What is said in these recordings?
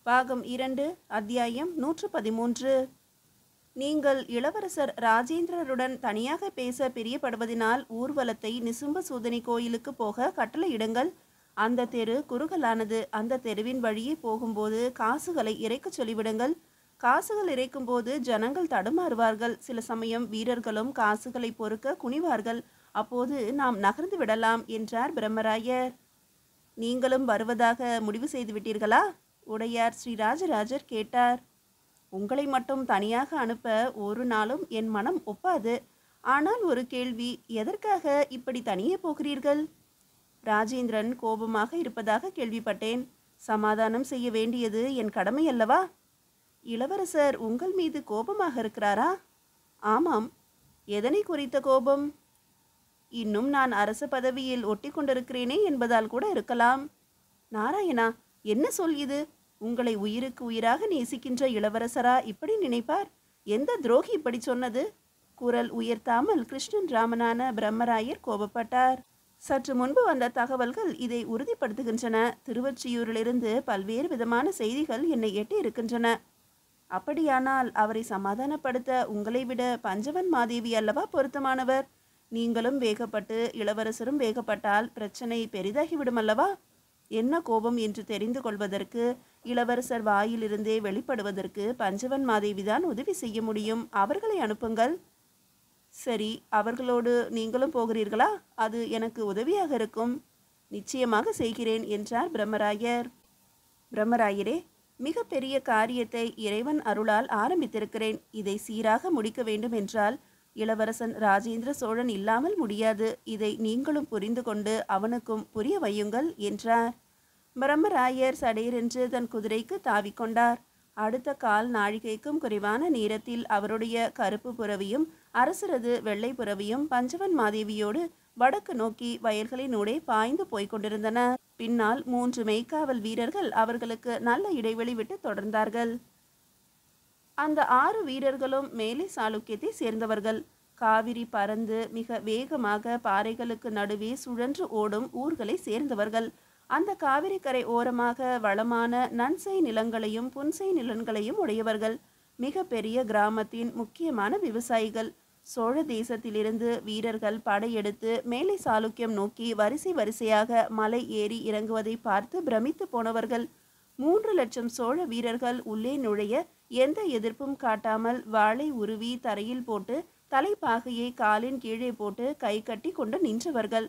பாகம் 2 அத்தியாயம் 113. நீங்கள் இளவரசர் ராஜேந்திரருடன் தனியாக பேச பிரியப்படுவதினால் ஊர்வலத்தை நிசும்ப சூதனி கோயிலுக்கு போக கட்டளையிடுங்கள். அந்த தெரு குறுகலானது. அந்த தெருவின் வழியே போகும்போது காசுகளை இறைக்கச் சொல்லிவிடுங்கள். காசுகள் இறைக்கும்போது ஜனங்கள் தடுமாறுவார்கள். சில சமயம் வீரர்களும் காசுகளை பொறுக்க குனிவார்கள். அப்போது நாம் நகர்ந்து விடலாம் என்றார் பிரம்மராயர். நீங்களும் வருவதாக முடிவு செய்து விட்டீர்களா? உடையார் ஸ்ரீ ராஜராஜர் கேட்டார். உங்களை மட்டும் தனியாக அனுப்ப ஒரு நாளும் என் மனம் ஒப்பாது. ஆனால் ஒரு கேள்வி, எதற்காக இப்படி தனியே போகிறீர்கள்? ராஜேந்திரன் கோபமாக இருப்பதாக கேள்விப்பட்டேன். சமாதானம் செய்ய வேண்டியது என் கடமை அல்லவா? இளவரசர் உங்கள் மீது கோபமாக இருக்கிறாரா? ஆமாம். எதனை குறித்த கோபம்? இன்னும் நான் அரச பதவியில் ஒட்டி கொண்டிருக்கிறேனே என்பதால் கூட இருக்கலாம். நாராயணா, என்ன சொல் இது? உங்களை உயிருக்கு உயிராக நேசிக்கின்ற இளவரசரா இப்படி நினைப்பார்? எந்த துரோகி இப்படி சொன்னது? குரல் உயர்த்தாமல் கிருஷ்ணன் ராமனான பிரம்மராயர் கோபப்பட்டார். சற்று முன்பு வந்த தகவல்கள் இதை உறுதிப்படுத்துகின்றன. திருவொற்றியூரிலிருந்து பல்வேறு விதமான செய்திகள் என்னை எட்டி இருக்கின்றன. அப்படியானால் அவரை சமாதானப்படுத்த உங்களை விட பஞ்சவன் மாதேவி அல்லவா பொருத்தமானவர்? நீங்களும் வேகப்பட்டு இளவரசரும் வேகப்பட்டால் பிரச்சனை பெரிதாகிவிடும் அல்லவா? என்ன கோபம் என்று தெரிந்து கொள்வதற்கு, இளவரசர் வாயிலிருந்தே வெளிப்படுவதற்கு பஞ்சவன் மாதேவிதான் உதவி செய்ய முடியும். அவர்களை அனுப்புங்கள். சரி, அவர்களோடு நீங்களும் போகிறீர்களா? அது எனக்கு உதவியாக இருக்கும். நிச்சயமாக செய்கிறேன் என்றார் பிரம்மராயர். பிரம்மராயரே, மிக பெரிய காரியத்தை இறைவன் அருளால் ஆரம்பித்திருக்கிறேன். இதை சீராக முடிக்க வேண்டும் என்றால் இளவரசன் ராஜேந்திர சோழன் இல்லாமல் முடியாது. இதை நீங்களும் புரிந்து கொண்டு அவனுக்கும் புரிய வையுங்கள் என்றார். பிரம்மராயர் சடேரென்று தன் குதிரைக்கு தாவிக்கொண்டார். அடுத்த கால் நாழிகைக்கும் குறைவான நேரத்தில் அவருடைய கருப்பு புறவியும் அரசரது வெள்ளை புறவியும் பஞ்சவன் மாதேவியோடு வடக்கு நோக்கி வயல்களினூடே பாய்ந்து போய்கொண்டிருந்தன. பின்னால் 3 மெய்க்காவல் வீரர்கள் அவர்களுக்கு நல்ல இடைவெளி விட்டு தொடர்ந்தார்கள். அந்த 6 வீரர்களும் மேலை சாளுக்கியத்தை சேர்ந்தவர்கள். காவிரி பறந்து மிக வேகமாக பாறைகளுக்கு நடுவே சுழன்று ஓடும் ஊர்களை சேர்ந்தவர்கள். அந்த காவிரி கரை ஓரமாக வளமான நன்செய் நிலங்களையும் புன்செய் நிலங்களையும் உடையவர்கள். மிக பெரிய கிராமத்தின் முக்கியமான விவசாயிகள். சோழ தேசத்திலிருந்து வீரர்கள் படையெடுத்து மேலை சாளுக்கியம் நோக்கி வரிசை வரிசையாக மலை ஏறி இறங்குவதை பார்த்து பிரமித்து போனவர்கள். 3 லட்சம் சோழ வீரர்கள் உள்ளே நுழைய எந்த எதிர்ப்பும் காட்டாமல் வாளை உருவி தரையில் போட்டு தலைப்பாகையை காலின் கீழே போட்டு கை கட்டி கொண்டு நின்றவர்கள்.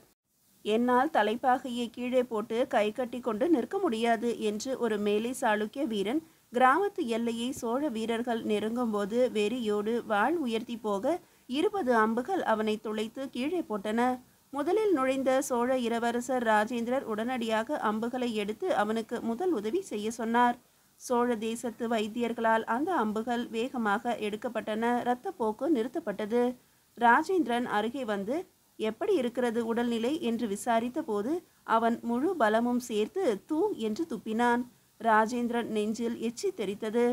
என்னால் தலைப்பாகையை கீழே போட்டு கை கட்டி கொண்டு நிற்க முடியாது என்று ஒரு மேலை சாளுக்கிய வீரன் கிராமத்து எல்லையை சோழ வீரர்கள் நெருங்கும் போது வெறியோடு வாள் உயர்த்தி போக 20 அம்புகள் அவனை துளைத்து கீழே போட்டன. முதலில் நுழைந்த சோழ இளவரசர் ராஜேந்திரர் உடனடியாக அம்புகளை எடுத்து அவனுக்கு முதல் உதவி செய்ய சொன்னார். சோழ தேசத்து வைத்தியர்களால் அந்த அம்புகள் வேகமாக எடுக்கப்பட்டன. இரத்தப்போக்கு நிறுத்தப்பட்டது. ராஜேந்திரன் அருகே வந்து, எப்படி இருக்கிறது உடல்நிலை என்று விசாரித்த போது அவன் முழு பலமும் சேர்த்து தூ என்று துப்பினான். ராஜேந்திரன் நெஞ்சில் எச்சி தெரித்தது.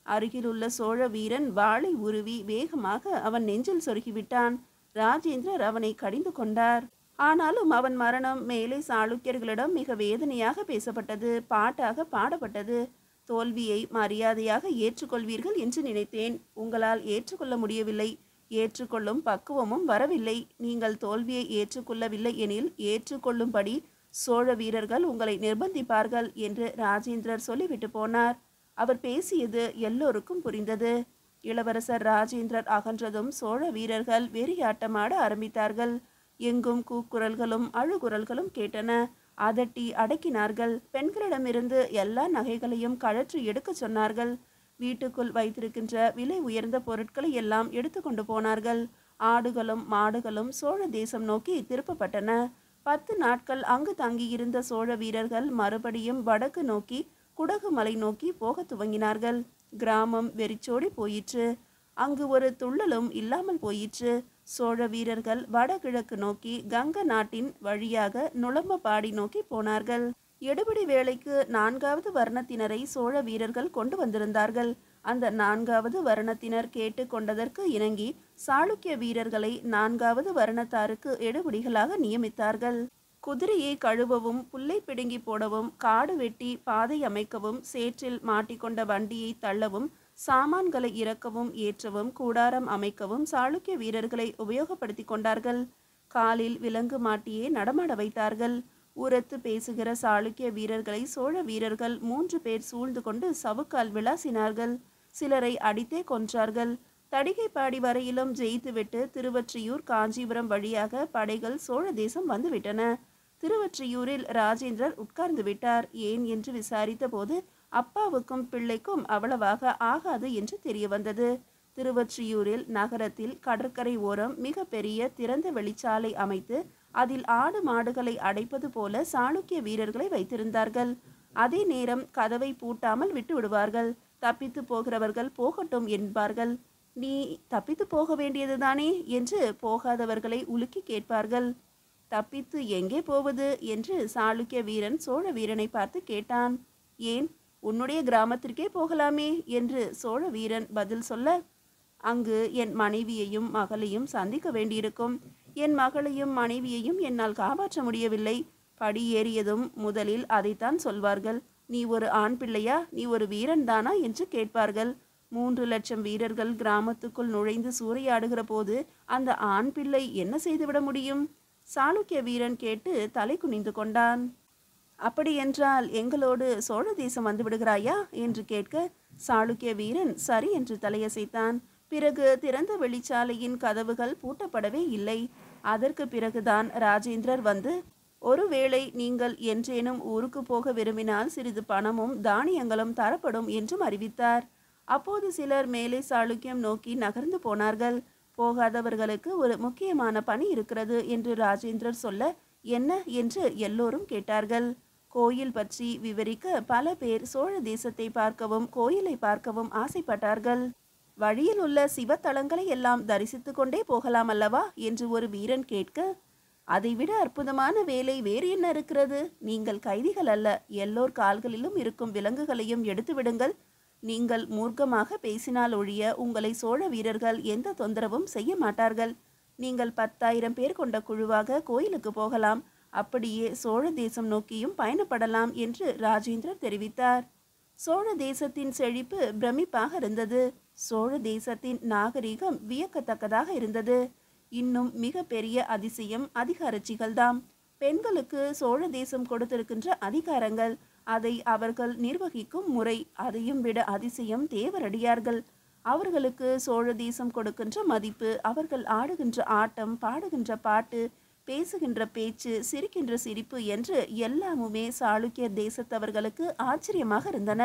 அருகிலுள்ள சோழ வீரன் வாளை உருவி வேகமாக அவன் நெஞ்சில் சொருகிவிட்டான். ராஜேந்திரர் அவனை கடிந்து கொண்டார். ஆனாலும் அவன் மரணம் மேலை சாளுக்கியர்களிடம் மிக வேதனையாக பேசப்பட்டது, பாட்டாக பாடப்பட்டது. தோல்வியை மரியாதையாக ஏற்றுக்கொள்வீர்கள் என்று நினைத்தேன். உங்களால் ஏற்றுக்கொள்ள முடியவில்லை. ஏற்றுக்கொள்ளும் பக்குவமும் வரவில்லை. நீங்கள் தோல்வியை ஏற்றுக்கொள்ளவில்லை எனில் ஏற்றுக்கொள்ளும்படி சோழ வீரர்கள் உங்களை நிர்பந்திப்பார்கள் என்று ராஜேந்திரர் சொல்லிவிட்டு போனார். அவர் பேசியது எல்லோருக்கும் புரிந்தது. இளவரசர் ராஜேந்திரர் அகன்றதும் சோழ வீரர்கள் வெறியாட்டமாட ஆரம்பித்தார்கள். எங்கும் கூக்குரல்களும் அழுகுரல்களும் கேட்டன. அதட்டி அடக்கினார்கள். பெண்களிடமிருந்து எல்லா நகைகளையும் கழற்றி எடுக்க சொன்னார்கள். வீட்டுக்குள் வைத்திருக்கின்ற விலை உயர்ந்த பொருட்களை எல்லாம் எடுத்து கொண்டு போனார்கள். ஆடுகளும் மாடுகளும் சோழ தேசம் நோக்கி திருப்பப்பட்டன. 10 நாட்கள் அங்கு தங்கியிருந்த சோழ வீரர்கள் மறுபடியும் வடக்கு நோக்கி குடகு மலை நோக்கி போக துவங்கினார்கள். கிராமம் வெறிச்சோடி போயிற்று. அங்கு ஒரு துள்ளலும் இல்லாமல் போயிற்று. சோழ வீரர்கள் வடகிழக்கு நோக்கி கங்க நாட்டின் வழியாக நுளம்பபாடி நோக்கி போனார்கள். எடுபிடி வேளைக்கு 4வது வர்ணத்தினரை சோழ வீரர்கள் கொண்டு வந்திருந்தார்கள். அந்த 4வது வர்ணத்தினர் கேட்டு கொண்டதற்கு இணங்கி 'சாளுக்கிய வீரர்களை 4வது வர்ணத்தாருக்கு எடுபிடிகளாக நியமித்தார்கள். குதிரையை கழுவவும், புல்லை பிடுங்கி போடவும், காடு வெட்டி பாதை அமைக்கவும், சேற்றில் மாட்டிக்கொண்ட வண்டியை தள்ளவும், சாமான்களை இறக்கவும் ஏற்றவும், கூடாரம் அமைக்கவும் சாளுக்கிய வீரர்களை உபயோகப்படுத்தி கொண்டார்கள். காலில் விலங்கு மாட்டியே நடமாட வைத்தார்கள். உரத்து பேசுகிற சாளுக்கிய வீரர்களை சோழ வீரர்கள் 3 பேர் சூழ்ந்து கொண்டு சவுக்கால் விளாசினார்கள். சிலரை அடித்தே கொன்றார்கள். தடிகைப்பாடி வரையிலும் ஜெயித்துவிட்டு திருவொற்றியூர், காஞ்சிபுரம் வழியாக படைகள் சோழ தேசம் வந்துவிட்டன. திருவொற்றியூரில் ராஜேந்திரர் உட்கார்ந்து விட்டார். ஏன் என்று விசாரித்த போது அப்பாவுக்கும் பிள்ளைக்கும் அவ்வளவாக ஆகாது என்று தெரிய வந்தது. திருவொற்றியூரில் நகரத்தில் கடற்கரை ஓரம் மிக பெரிய திறந்த வெளிச்சாலை அமைத்து அதில் ஆடு மாடுகளை அடைப்பது போல சாளுக்கிய வீரர்களை வைத்திருந்தார்கள். அதே நேரம் கதவை பூட்டாமல் விட்டு விடுவார்கள். தப்பித்து போகிறவர்கள் போகட்டும் என்பார்கள். நீ தப்பித்து போக வேண்டியதுதானே என்று போகாதவர்களை உலுக்கி கேட்பார்கள். தப்பித்து எங்கே போவது என்று சாளுக்கிய வீரன் சோழ வீரனை பார்த்து கேட்டான். ஏன், உன்னுடைய கிராமத்திற்கே போகலாமே என்று சோழ வீரன் பதில் சொல்ல, அங்கு என் மனைவியையும் மகளையும் சந்திக்க வேண்டியிருக்கும். என் மகளையும் மனைவியையும் என்னால் காப்பாற்ற முடியவில்லை. படி ஏறியதும் முதலில் அதைத்தான் சொல்வார்கள். நீ ஒரு ஆண் பிள்ளையா, நீ ஒரு வீரன் தானா என்று கேட்பார்கள். 3 லட்சம் வீரர்கள் கிராமத்துக்குள் நுழைந்து சூறையாடுகிற போது அந்த ஆண் பிள்ளை என்ன செய்துவிட முடியும்? சாளுக்கிய வீரன் கேட்டு தலை குனிந்து கொண்டான். அப்படியென்றால் எங்களோடு சோழ தேசம் வந்து விடுகிறாயா என்று கேட்க சாளுக்கிய வீரன் சரி என்று தலையசைத்தான். பிறகு திறந்த வெளிச்சாலையின் கதவுகள் பூட்டப்படவே இல்லை. அதற்கு பிறகுதான் ராஜேந்திரர் வந்து, ஒருவேளை நீங்கள் என்றேனும் ஊருக்கு போக விரும்பினால் சிறிது பணமும் தானியங்களும் தரப்படும் என்றும் அறிவித்தார். அப்போது சிலர் மேலே சாளுக்கியம் நோக்கி நகர்ந்து போனார்கள். போகாதவர்களுக்கு ஒரு முக்கியமான பணி இருக்கிறது என்று ராஜேந்திரர் சொல்ல, என்ன என்று எல்லோரும் கேட்டார்கள். கோயில் பற்றி விவரிக்க பல பேர் சோழ தேசத்தை பார்க்கவும் கோயிலை பார்க்கவும் ஆசைப்பட்டார்கள். வழியில் உள்ள சிவத்தலங்களை எல்லாம் தரிசித்து கொண்டே போகலாம் அல்லவா என்று ஒரு வீரன் கேட்க, அதைவிட அற்புதமான வேலை வேறு என்ன இருக்கிறது? நீங்கள் கைதிகள் அல்ல. எல்லோர் கால்களிலும் இருக்கும் விலங்குகளையும் எடுத்து விடுங்கள். நீங்கள் மூர்க்கமாக பேசினால் ஒழிய உங்களை சோழ வீரர்கள் எந்த தொந்தரவும் செய்ய மாட்டார்கள். நீங்கள் 10,000 பேர் கொண்ட குழுவாக கோயிலுக்கு போகலாம். அப்படியே சோழ தேசம் நோக்கியும் பயணப்படலாம் என்று ராஜேந்திரர் தெரிவித்தார். சோழ தேசத்தின் செழிப்பு பிரமிப்பாக இருந்தது. சோழ தேசத்தின் நாகரிகம் வியக்கத்தக்கதாக இருந்தது. இன்னும் மிக பெரிய அதிசயம் அதிகாரச்சிகள்தாம். பெண்களுக்கு சோழ தேசம் கொடுத்திருக்கின்ற அதிகாரங்கள், அதை அவர்கள் நிர்வகிக்கும் முறை, அதையும் விட அதிசயம் தேவரடியார்கள். அவர்களுக்கு சோழ தேசம் கொடுக்கின்ற மதிப்பு, அவர்கள் ஆடுகின்ற ஆட்டம், பாடுகின்ற பாட்டு, பேசுகின்ற பேச்சு, சிரிக்கின்ற சிரிப்பு என்று எல்லாமுமே சாளுக்கிய தேசத்தவர்களுக்கு ஆச்சரியமாக இருந்தன.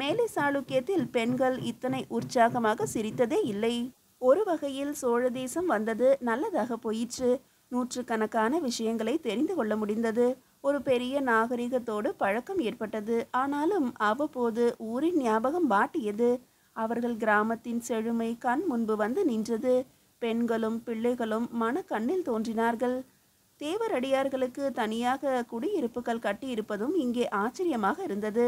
மேலை சாளுக்கியத்தில் பெண்கள் இத்தனை உற்சாகமாக சிரித்ததே இல்லை. ஒரு வகையில் சோழ தேசம் வந்தது நல்லதாக போயிற்று. நூற்றுக்கணக்கான விஷயங்களை தெரிந்து கொள்ள முடிந்தது. ஒரு பெரிய நாகரிகத்தோடு பழக்கம் ஏற்பட்டது. ஆனாலும் அவ்வப்போது ஊரின் ஞாபகம் வாட்டியது. அவர்கள் கிராமத்தின் செழுமை கண் முன்பு வந்து நின்றது. பெண்களும் பிள்ளைகளும் மன கண்ணில் தோன்றினார்கள். தேவரடியார்களுக்கு தனியாக குடியிருப்புகள் கட்டியிருப்பதும் இங்கே ஆச்சரியமாக இருந்தது.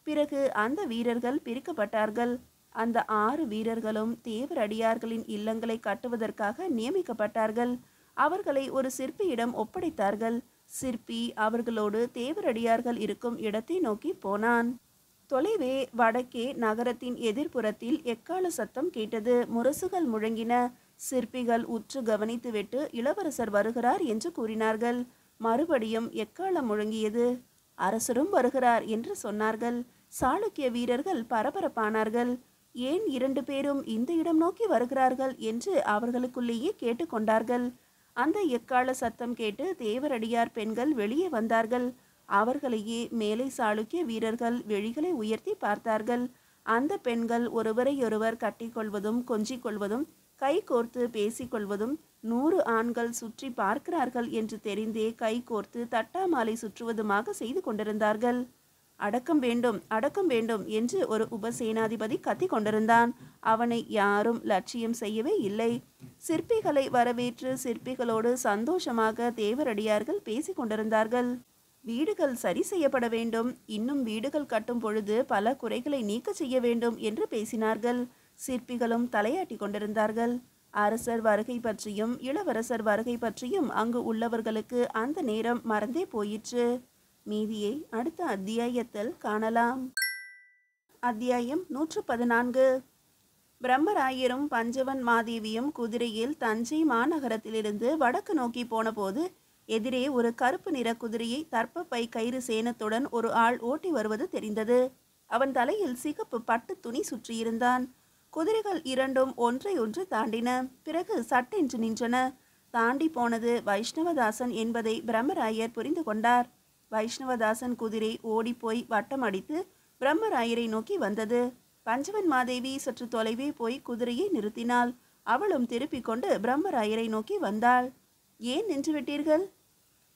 பிறகு அந்த வீரர்கள் பிரிக்கப்பட்டார்கள். அந்த 6 வீரர்களும் தேவரடியார்களின் இல்லங்களை கட்டுவதற்காக நியமிக்கப்பட்டார்கள். அவர்களை ஒரு சிற்பியிடம் ஒப்படைத்தார்கள். சிற்பி அவர்களோடு தேவரடியார்கள் இருக்கும் இடத்தை நோக்கி போனான். தொலைவே வடக்கே நகரத்தின் எதிர்ப்புறத்தில் எக்கால சத்தம் கேட்டது. முரசுகள் முழங்கின. சிற்பிகள் உற்று கவனித்துவிட்டு இளவரசர் வருகிறார் என்று கூறினார்கள். மறுபடியும் எக்காலம் முழங்கியது. அரசரும் வருகிறார் என்று சொன்னார்கள். சாளுக்கிய வீரர்கள் பரபரப்பானார்கள். ஏன் 2 பேரும் இந்த இடம் நோக்கி வருகிறார்கள் என்று அவர்களுக்குள்ளேயே கேட்டுக்கொண்டார்கள். அந்த எக்கால சத்தம் கேட்டு தேவரடியார் பெண்கள் வெளியே வந்தார்கள். அவர்களையே மேலை சாளுக்கிய வீரர்கள் வெளிகளை உயர்த்தி பார்த்தார்கள். அந்த பெண்கள் ஒருவரையொருவர் கட்டிக்கொள்வதும் கொஞ்சிக் கொள்வதும் கை கோர்த்து பேசிக்கொள்வதும் 100 ஆண்கள் சுற்றி பார்க்கிறார்கள் என்று தெரிந்தே கை கோர்த்து தட்டாமாலை சுற்றுவதுமாக செய்து கொண்டிருந்தார்கள். அடக்கம் வேண்டும், அடக்கம் வேண்டும் என்று ஒரு உபசேனாதிபதி கத்தி கொண்டிருந்தான். அவனை யாரும் லட்சியம் செய்யவே இல்லை. சிற்பிகளை வரவேற்று சிற்பிகளோடு சந்தோஷமாக தேவரடியார்கள் பேசி கொண்டிருந்தார்கள். வீடுகள் சரி செய்யப்பட வேண்டும், இன்னும் வீடுகள் கட்டும் பொழுது பல குறைகளை நீக்க செய்ய வேண்டும் என்று பேசினார்கள். சிற்பிகளும் தலையாட்டி கொண்டிருந்தார்கள். அரசர் வருகை பற்றியும் இளவரசர் வருகை பற்றியும் அங்கு உள்ளவர்களுக்கு அந்த நேரம் மறந்தே போயிற்று. மீதியை அடுத்த அத்தியாயத்தில் காணலாம். அத்தியாயம் 114. பிரம்மராயரும் பஞ்சவன் மாதேவியும் குதிரையில் தஞ்சை மாநகரத்திலிருந்து வடக்கு நோக்கி போனபோது எதிரே ஒரு கருப்பு நிற குதிரையை தர்ப்பப்பை கயிறு சேனத்துடன் ஒரு ஆள் ஓட்டி வருவது தெரிந்தது. அவன் தலையில் சிகப்பு பட்டு துணி சுற்றியிருந்தான். குதிரைகள் இரண்டும் ஒன்றை ஒன்று தாண்டின. பிறகு சட்டென்று நின்றன. தாண்டி போனது வைஷ்ணவதாசன் என்பதை பிரம்மராயர் புரிந்து கொண்டார். வைஷ்ணவதாசன் குதிரை ஓடிப்போய் வட்டம் அடித்து பிரம்மராயரை நோக்கி வந்தது. பஞ்சவன் மாதேவி சற்று தொலைவே போய் குதிரையை நிறுத்தினாள். அவளும் திருப்பிக் கொண்டு பிரம்மராயரை நோக்கி வந்தாள். ஏன் நின்று விட்டீர்கள்?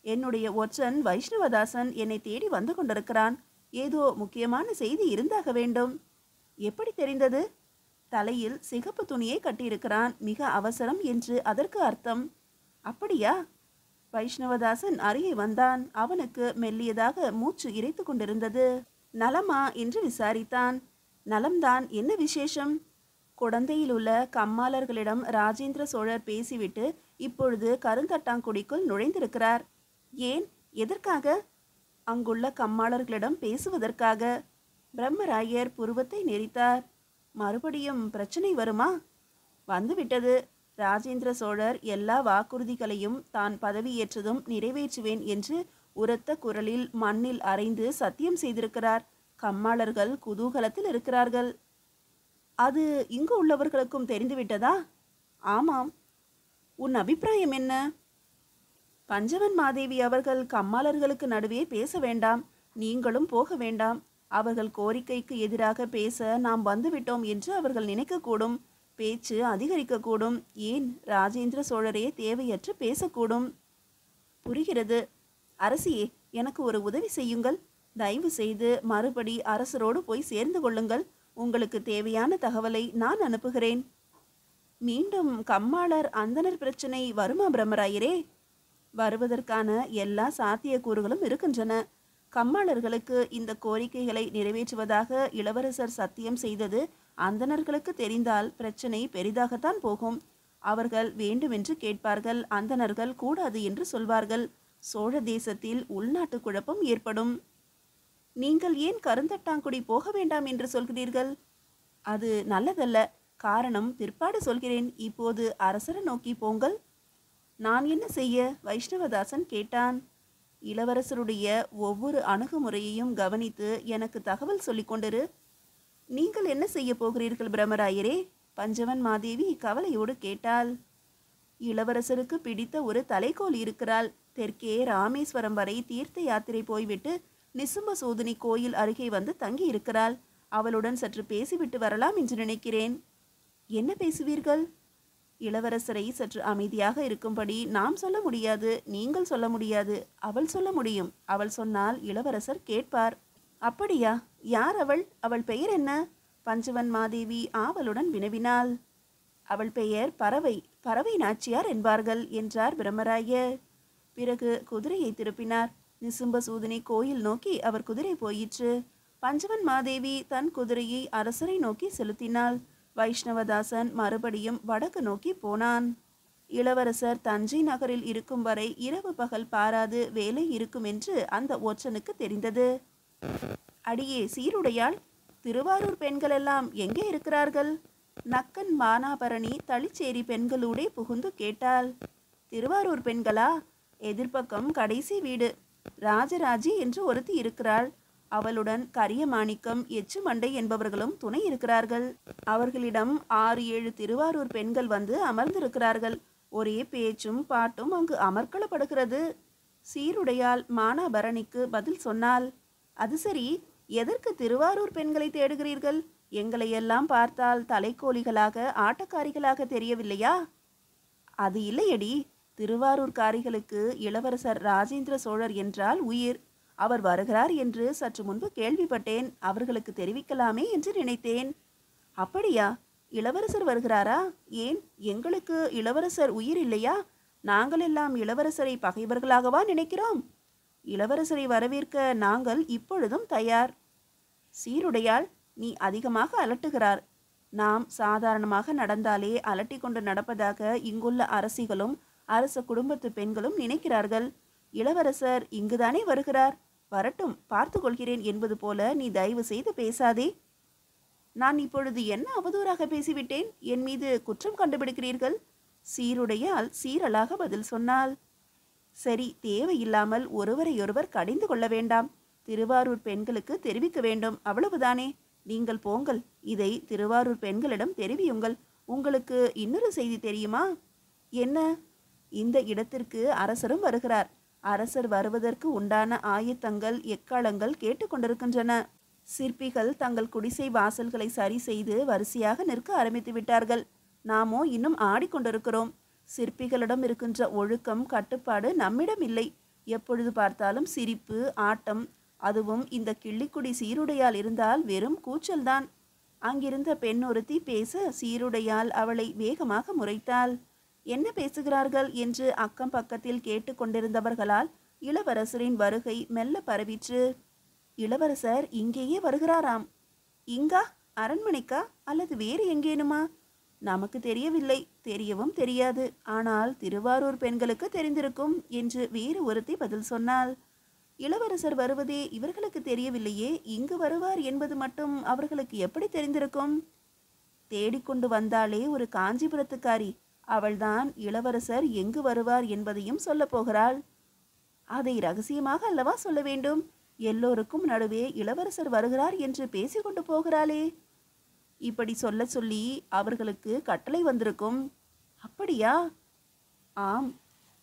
என்னுடைய ஒற்றன் வைஷ்ணவதாசன் என்னை தேடி வந்து கொண்டிருக்கிறான். ஏதோ முக்கியமான செய்தி இருந்தாக வேண்டும். எப்படி தெரிந்தது? தலையில் சிகப்பு துணியை கட்டியிருக்கிறான். மிக அவசரம் என்று அதற்கு அர்த்தம். அப்படியா? வைஷ்ணவதாசன் அருகே வந்தான். அவனுக்கு மெல்லியதாக மூச்சு இறைத்து கொண்டிருந்தது. நலமா என்று விசாரித்தான். நலம்தான். என்ன விசேஷம்? குடந்தையில் உள்ள கம்மாளர்களிடம் ராஜேந்திர சோழர் பேசிவிட்டு இப்பொழுது கருந்தட்டாங்குடிக்குள் நுழைந்திருக்கிறார். ஏன்? எதற்காக? அங்குள்ள கம்மாளர்களிடம் பேசுவதற்காக. பிரம்மராயர் புருவத்தை நெரித்தார். மறுபடியும் பிரச்சனை வருமா? வந்துவிட்டது. ராஜேந்திர சோழர் எல்லா வாக்குறுதிகளையும் தான் பதவியேற்றதும் நிறைவேற்றுவேன் என்று உரத்த குரலில் மண்ணில் அரைந்து சத்தியம் செய்திருக்கிறார். கம்மாளர்கள் குதூகலத்தில் இருக்கிறார்கள். அது இங்கு உள்ளவர்களுக்கும் தெரிந்துவிட்டதா? ஆமாம். உன் அபிப்பிராயம் என்ன? பஞ்சவன் மாதேவி அவர்கள் கம்மாளர்களுக்கு நடுவே பேச வேண்டாம். நீங்களும் போக வேண்டாம். அவர்கள் கோரிக்கைக்கு எதிராக பேச நாம் வந்துவிட்டோம் என்று அவர்கள் நினைக்கக்கூடும். பேச்சு அதிகரிக்கக்கூடும். ஏன், ராஜேந்திர சோழரே தேவையற்று பேசக்கூடும். புரிகிறது. அரசியே, எனக்கு ஒரு உதவி செய்யுங்கள். தயவு செய்து மறுபடி அரசரோடு போய் சேர்ந்து கொள்ளுங்கள். உங்களுக்கு தேவையான தகவலை நான் அனுப்புகிறேன். மீண்டும் கம்மாளர் அந்தனர் பிரச்சனை வருமா பிரம்மராயரே? வருவதற்கான எல்லா சாத்தியக்கூறுகளும் இருக்கின்றன. கம்மாளர்களுக்கு இந்த கோரிக்கைகளை நிறைவேற்றுவதாக இளவரசர் சத்தியம் செய்தது அந்தணர்களுக்கு தெரிந்தால் பிரச்சனை பெரிதாகத்தான் போகும். அவர்கள் வேண்டுமென்று கேட்பார்கள். அந்தணர்கள் கூடாது என்று சொல்வார்கள். சோழ தேசத்தில் உள்நாட்டு குழப்பம் ஏற்படும். நீங்கள் ஏன் கருந்தட்டாங்குடி போக வேண்டாம் என்று சொல்கிறீர்கள்? அது நல்லதல்ல. காரணம் பிற்பாடு சொல்கிறேன். இப்போது அரசரை நோக்கி போங்கள். நான் என்ன செய்ய? வைஷ்ணவதாசன் கேட்டான். இளவரசருடைய ஒவ்வொரு அணுகுமுறையையும் கவனித்து எனக்கு தகவல் சொல்லிக் கொண்டிரு. நீங்கள் என்ன செய்ய போகிறீர்கள் பிரம்மராயரே? பஞ்சவன் மாதேவி கவலையோடு கேட்டாள். இளவரசருக்கு பிடித்த ஒரு தலைக்கோல் இருக்கிறாள். தெற்கே ராமேஸ்வரம் வரை தீர்த்த யாத்திரை போய்விட்டு நிசும்ப சோதனி கோயில் அருகே வந்து தங்கி இருக்கிறாள். அவளுடன் சற்று பேசிவிட்டு வரலாம் என்று நினைக்கிறேன். என்ன பேசுவீர்கள்? இளவரசரை சற்று அமைதியாக இருக்கும்படி நாம் சொல்ல முடியாது. நீங்கள் சொல்ல முடியாது. அவள் சொல்ல முடியும். அவள் சொன்னால் இளவரசர் கேட்பார். அப்படியா? யார் அவள்? அவள் பெயர் என்ன? பஞ்சவன் மாதேவி ஆவலுடன் வினவினாள். அவள் பெயர் பறவை. பறவை நாச்சியார் என்பார்கள் என்றார் பிரம்மராயர். பிறகு குதிரையை திருப்பினார். நிசும்ப சூதனை கோயில் நோக்கி அவர் குதிரை போயிற்று. பஞ்சவன் மாதேவி தன் குதிரையை அரசரை நோக்கி செலுத்தினாள். வைஷ்ணவதாசன் மறுபடியும் வடக்கு நோக்கி போனான். இளவரசர் தஞ்சை நகரில் இருக்கும் வரை இரவு பகல் பாராது வேலை இருக்கும் என்று அந்த ஒற்றனுக்கு தெரிந்தது. அடியே சீருடையாள், திருவாரூர் பெண்களெல்லாம் எங்கே இருக்கிறார்கள்? நக்கன் மானாபரணி தளிச்சேரி பெண்களூடே புகுந்து கேட்டாள். திருவாரூர் பெண்களா? எதிர்பக்கம் கடைசி வீடு. ராஜராஜி என்று ஒருத்தி இருக்கிறாள். அவளுடன் கரிய மாணிக்கம், எச்சு மண்டை என்பவர்களும் துணை இருக்கிறார்கள். அவர்களிடம் 6-7 திருவாரூர் பெண்கள் வந்து அமர்ந்திருக்கிறார்கள். ஒரே பேச்சும் பாட்டும் அங்கு அமர்க்களப்படுகிறது. சீருடையால் மானாபரணிக்கு பதில் சொன்னாள். அது சரி, எதற்கு திருவாரூர் பெண்களை தேடுகிறீர்கள்? எங்களையெல்லாம் பார்த்தால் தலைக்கோழிகளாக ஆட்டக்காரிகளாக தெரியவில்லையா? அது இல்லையடி. திருவாரூர்காரிகளுக்கு இளவரசர் ராஜேந்திர சோழர் என்றால் உயிர். அவர் வருகிறார் என்று சற்று முன்பு கேள்விப்பட்டேன். அவர்களுக்கு தெரிவிக்கலாமே என்று நினைத்தேன். அப்படியா? இளவரசர் வருகிறாரா? ஏன், எங்களுக்கு இளவரசர் உயிர் இல்லையா? நாங்கள் எல்லாம் இளவரசரை பகைவர்களாகவா நினைக்கிறோம்? இளவரசரை வரவேற்க நாங்கள் இப்பொழுதும் தயார். சீருடையால், நீ அதிகமாக அலட்டுகிறார். நாம் சாதாரணமாக நடந்தாலே அலட்டி கொண்டு நடப்பதாக இங்குள்ள அரசிகளும் அரச குடும்பத்து பெண்களும் நினைக்கிறார்கள். இளவரசர் இங்குதானே வருகிறார், வரட்டும், பார்த்து கொள்கிறேன் என்பது போல நீ தயவு செய்து பேசாதே. நான் இப்பொழுது என்ன அவதூறாக பேசிவிட்டேன்? என் மீது குற்றம் கண்டுபிடிக்கிறீர்கள். சீருடையால் சீரலாக பதில் சொன்னாள். சரி, தேவையில்லாமல் ஒருவரையொருவர் கடிந்து கொள்ள வேண்டாம். திருவாரூர் பெண்களுக்கு தெரிவிக்க வேண்டும், அவ்வளவுதானே. நீங்கள் போங்கள், இதை திருவாரூர் பெண்களிடம் தெரிவியுங்கள். உங்களுக்கு இன்னொரு செய்தி தெரியுமா? என்ன? இந்த இடத்திற்கு அரசரும் வருகிறார். அரசர் வருவதற்கு உண்டான ஆயத்தங்கள் எக்காலங்கள் கேட்டுக்கொண்டிருக்கின்றன. சிற்பிகள் தங்கள் குடிசை வாசல்களை சரி செய்து வரிசையாக நிற்க ஆரம்பித்து விட்டார்கள். நாமோ இன்னும் ஆடிக்கொண்டிருக்கிறோம். சிற்பிகளிடம் இருக்கின்ற ஒழுக்கம் கட்டுப்பாடு நம்மிடம் இல்லை. எப்பொழுது பார்த்தாலும் சிரிப்பு ஆட்டம், அதுவும் இந்த கிள்ளிக்குடி சீருடையால் இருந்தால் வெறும் கூச்சல்தான். அங்கிருந்த பெண் ஒருத்தி பேச சீருடையால் அவளை வேகமாக முறைத்தாள். என்ன பேசுகிறார்கள் என்று அக்கம் பக்கத்தில் கேட்டு கொண்டிருந்தவர்களால் இளவரசரின் வருகை மெல்ல பரவிற்று. இளவரசர் இங்கேயே வருகிறாராம். இங்கா? அரண்மனைக்கா அல்லது வேறு எங்கேனுமா? நமக்கு தெரியவில்லை, தெரியவும் தெரியாது. ஆனால் திருவாரூர் பெண்களுக்கு தெரிந்திருக்கும் என்று வேறு ஒருத்தி பதில் சொன்னாள். இளவரசர் வருவதே இவர்களுக்கு தெரியவில்லையே, இங்கு வருவார் என்பது மட்டும் அவர்களுக்கு எப்படி தெரிந்திருக்கும்? தேடிக்கொண்டு வந்தாலே ஒரு காஞ்சிபுரத்துக்காரி, அவள்தான் இளவரசர் எங்கு வருவார் என்பதையும் சொல்ல போகிறாள். அதை ரகசியமாக அல்லவா சொல்ல வேண்டும்? எல்லோருக்கும் நடுவே இளவரசர் வருகிறார் என்று பேசிக்கொண்டு போகிறாளே. இப்படி சொல்ல சொல்லி அவர்களுக்கு கட்டளை வந்திருக்கும். அப்படியா? ஆம்.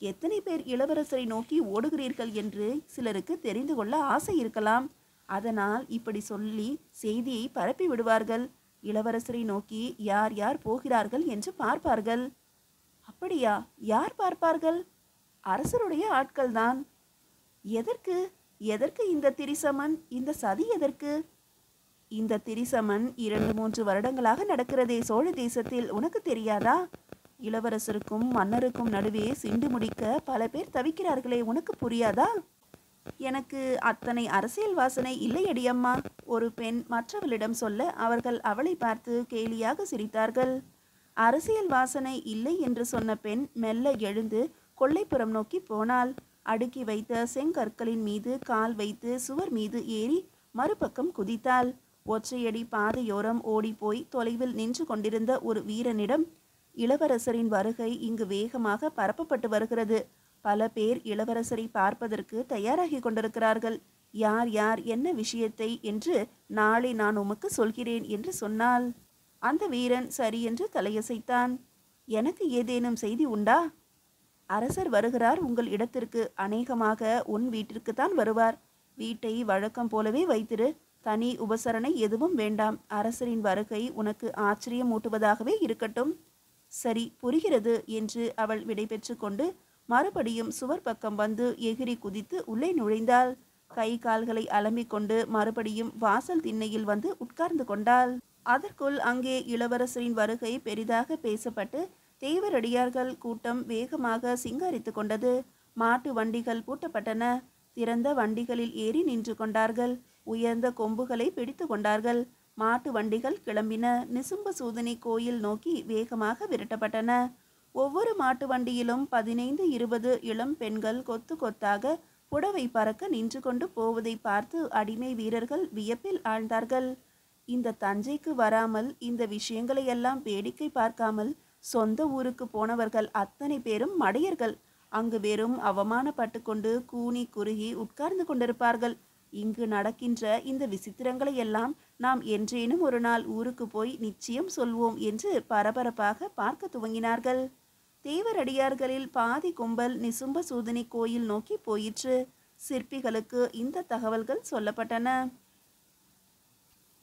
எத்தனை பேர் இளவரசரை நோக்கி ஓடுகிறீர்கள் என்று சிலருக்கு தெரிந்து கொள்ள ஆசை இருக்கலாம். அதனால் இப்படி சொல்லி செய்தியை பரப்பி விடுவார்கள். இளவரசரை நோக்கி யார் யார் போகிறார்கள் என்று பார்ப்பார்கள். அப்படியா? யார் பார்ப்பார்கள்? அரசருடைய ஆட்கள்தான். எதற்கு? எதற்கு இந்த திரிசமன், இந்த சதி எதற்கு? இந்த திரிசமன் 2-3 வருடங்களாக நடக்கிறதே சோழ தேசத்தில், உனக்கு தெரியாதா? இளவரசருக்கும் மன்னருக்கும் நடுவே சிண்டு முடிக்க பல பேர் தவிக்கிறார்களே, உனக்கு புரியாதா? எனக்கு அத்தனை அரசியல் வாசனை இல்லையடி அம்மா, ஒரு பெண் மற்றவளிடம் சொல்ல அவர்கள் அவளை பார்த்து கேலியாக சிரித்தார்கள். அரசியல் வாசனை இல்லை என்று சொன்ன பெண் மெல்ல எழுந்து கொல்லைப்புறம் நோக்கி போனாள். அடுக்கி வைத்த செங்கற்களின் மீது கால் வைத்து சுவர் மீது ஏறி மறுபக்கம் குதித்தாள். ஒற்றையடி பாதையோரம் ஓடிப்போய் தொலைவில் நின்று கொண்டிருந்த ஒரு வீரனிடம், இளவரசரின் வருகை இங்கு வேகமாக பரப்பப்பட்டு வருகிறது. பல பேர் இளவரசரை பார்ப்பதற்கு தயாராகி கொண்டிருக்கிறார்கள். யார் யார் என்ன விஷயத்தை என்று நாளை நான் உமக்கு சொல்கிறேன் என்று சொன்னாள். அந்த வீரன் சரி என்று தலையசைத்தான். எனக்கு ஏதேனும் செய்தி உண்டா? அரசர் வருகிறார் உங்கள் இடத்திற்கு. அநேகமாக உன் வீட்டிற்குத்தான் வருவார். வீட்டை வழக்கம் போலவே வைத்திரு. தனி உபசரணை எதுவும் வேண்டாம். அரசரின் வருகை உனக்கு ஆச்சரியமூட்டுவதாகவே இருக்கட்டும். சரி, புரிகிறது என்று அவள் விடைபெற்று கொண்டு மறுபடியும் சுவர் பக்கம் வந்து எகிரி குதித்து உள்ளே நுழைந்தாள். கை கால்களை அலம்பிக் கொண்டு மறுபடியும் வாசல் திண்ணையில் வந்து உட்கார்ந்து கொண்டாள். அதற்குள் அங்கே இளவரசரின் வருகை பெரிதாக பேசப்பட்டு தேவரடியார்கள் கூட்டம் வேகமாக சிங்காரித்து கொண்டது. மாட்டு வண்டிகள் பூட்டப்பட்டன. திறந்த வண்டிகளில் ஏறி நின்று கொண்டார்கள். உயர்ந்த கொம்புகளை பிடித்து கொண்டார்கள். மாட்டு வண்டிகள் கிளம்பின. நிசும்ப சூதனி கோயில் நோக்கி வேகமாக விரட்டப்பட்டன. ஒவ்வொரு மாட்டு வண்டியிலும் 15-20 இளம் பெண்கள் கொத்து கொத்தாக புடவை பறக்க நின்று கொண்டு போவதை பார்த்து அடிமை வீரர்கள் வியப்பில் ஆழ்ந்தார்கள். இந்த தஞ்சைக்கு வராமல் இந்த விஷயங்களை எல்லாம் வேடிக்கை பார்க்காமல் சொந்த ஊருக்கு போனவர்கள் அத்தனை பேரும் மடையர்கள். அங்கு வெறும் அவமானப்பட்டு கொண்டு கூனி குறுகி உட்கார்ந்து கொண்டிருப்பார்கள். இங்கு நடக்கின்ற இந்த விசித்திரங்களை எல்லாம் நாம் என்றேனும் ஒரு நாள் ஊருக்கு போய் நிச்சயம் சொல்வோம் என்று பரபரப்பாக பார்க்க துவங்கினார்கள். தேவரடியார்களில் பாதி கும்பல் நிசும்ப சூதனி கோயில் நோக்கி போயிற்று. சிற்பிகளுக்கு இந்த தகவல்கள் சொல்லப்பட்டன.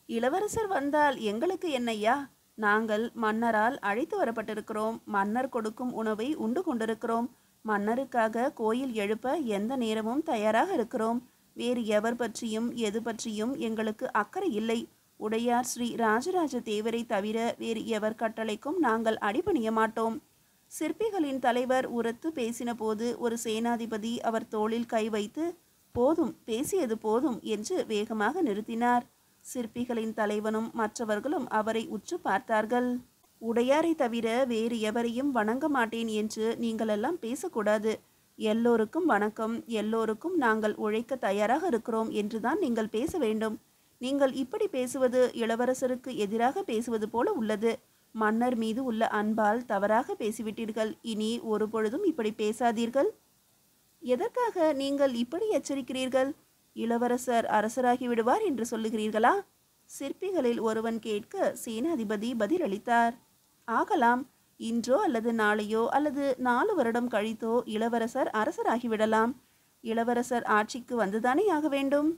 இளவரசர் வந்தால் எங்களுக்கு என்னையா? நாங்கள் மன்னரால் அழைத்து வரப்பட்டிருக்கிறோம். மன்னர் கொடுக்கும் உணவை உண்டு கொண்டிருக்கிறோம். மன்னருக்காக கோயில் எழுப்ப எந்த நேரமும் தயாராக இருக்கிறோம். வேறு எவர் பற்றியும் எது பற்றியும் எங்களுக்கு அக்கறை இல்லை. உடையார் ஸ்ரீ ராஜராஜ தேவரை தவிர வேறு எவர் கட்டளைக்கும் நாங்கள் அடிபணிய மாட்டோம். சிற்பிகளின் தலைவர் உரத்து பேசின போது ஒரு சேனாதிபதி அவர் தோளில் கை வைத்து, போதும், பேசியது போதும் என்று வேகமாக நிறுத்தினார். சிற்பிகளின் தலைவனும் மற்றவர்களும் அவரை உற்று பார்த்தார்கள். உடையாரை தவிர வேறு எவரையும் வணங்க மாட்டேன் என்று நீங்கள் எல்லாம் பேசக்கூடாது. எல்லோருக்கும் வணக்கம், எல்லோருக்கும் நாங்கள் உழைக்க தயாராக இருக்கிறோம் என்றுதான் நீங்கள் பேச வேண்டும். நீங்கள் இப்படி பேசுவது இளவரசருக்கு எதிராக பேசுவது போல உள்ளது. மன்னர் மீது உள்ள அன்பால் தவறாக பேசிவிட்டீர்கள். இனி ஒரு பொழுதும் இப்படி பேசாதீர்கள். எதற்காக நீங்கள் இப்படி எச்சரிக்கிறீர்கள்? இளவரசர் அரசராகி விடுவார் என்று சொல்லுகிறீர்களா? சிற்பிகளில் ஒருவன் கேட்க சேனாதிபதி பதிலளித்தார். ஆகலாம். இன்றோ அல்லது நாளையோ அல்லது 4 வருடம் கழித்தோ இளவரசர் அரசராகிவிடலாம். இளவரசர் ஆட்சிக்கு வந்துதானே ஆக வேண்டும்.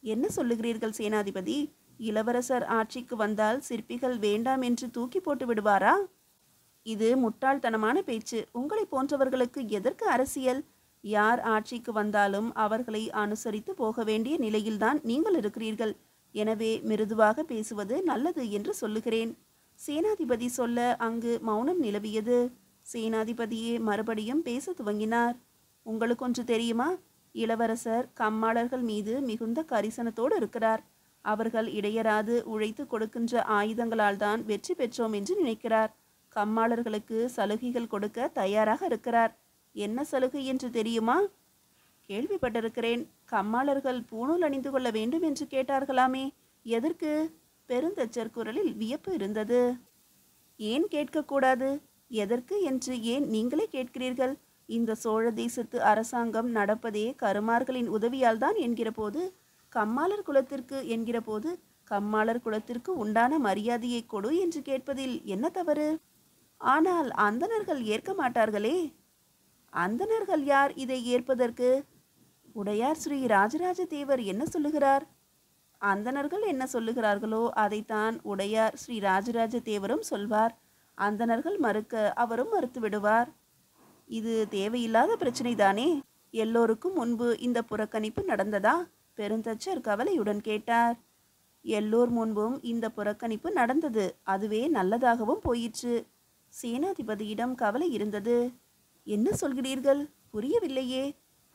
என்ன சொல்லுகிறீர்கள் சேனாதிபதி? இளவரசர் ஆட்சிக்கு வந்தால் சிற்பிகள் வேண்டாம் என்று தூக்கி போட்டு விடுவாரா? இது முட்டாள்தனமான பேச்சு. உங்களை போன்றவர்களுக்கு எதற்கு அரசியல்? யார் ஆட்சிக்கு வந்தாலும் அவர்களை அனுசரித்து போக வேண்டிய நிலையில்தான் நீங்கள் இருக்கிறீர்கள். எனவே மிருதுவாக பேசுவது நல்லது என்று சொல்லுகிறேன். சேனாதிபதி சொல்ல அங்கு மௌனம் நிலவியது. சேனாதிபதியே மறுபடியும் பேச துவங்கினார். உங்களுக்கு ஒன்று தெரியுமா? இளவரசர் கம்மாளர்கள் மீது மிகுந்த கரிசனத்தோடு இருக்கிறார். அவர்கள் இடையராது உழைத்து கொடுக்கின்ற ஆயுதங்களால் தான் வெற்றி பெற்றோம் என்று நினைக்கிறார். கம்மாளர்களுக்கு சலுகைகள் கொடுக்க தயாராக இருக்கிறார். என்ன சலுகை என்று தெரியுமா? கேள்விப்பட்டிருக்கிறேன். கம்மாளர்கள் பூணூல் அணிந்து கொள்ள வேண்டும் என்று கேட்டார்களாமே, எதற்கு? பெருந்தச்சர் குரலில் வியப்பு இருந்தது. ஏன் கேட்கக்கூடாது? எதற்கு என்று ஏன் நீங்களே கேட்கிறீர்கள்? இந்த சோழ தேசத்து அரசாங்கம் நடப்பதே கருமார்களின் உதவியால் தான் என்கிற போது, கம்மாளர் குலத்திற்கு என்கிற போது, கம்மாளர் குலத்திற்கு உண்டான மரியாதையை கொடு என்று கேட்பதில் என்ன தவறு? ஆனால் அந்தணர்கள் ஏற்க மாட்டார்களே. அந்தணர்கள் யார் இதை ஏற்பதற்கு? உடையார் ஸ்ரீ ராஜராஜ தேவர் என்ன சொல்லுகிறார்? அந்தணர்கள் என்ன சொல்லுகிறார்களோ அதைத்தான் உடையார் ஸ்ரீ ராஜராஜ தேவரும் சொல்வார். அந்தணர்கள் மறுக்க அவரும் மறுத்து விடுவார். இது தேவையில்லாத பிரச்சனை தானே. எல்லோருக்கும் முன்பு இந்த புறக்கணிப்பு நடந்ததா? பெருந்தச்சர் கவலையுடன் கேட்டார். எல்லோர் முன்பும் இந்த புறக்கணிப்பு நடந்தது. அதுவே நல்லதாகவும் போயிற்று. சேனாதிபதியிடம் கவலை இருந்தது. என்ன சொல்கிறீர்கள்? புரியவில்லையே.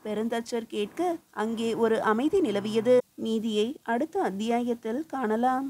பெருந்தச்சர் கேட்க அங்கே ஒரு அமைதி நிலவியது. மீதியை அடுத்த அத்தியாயத்தில் காணலாம்.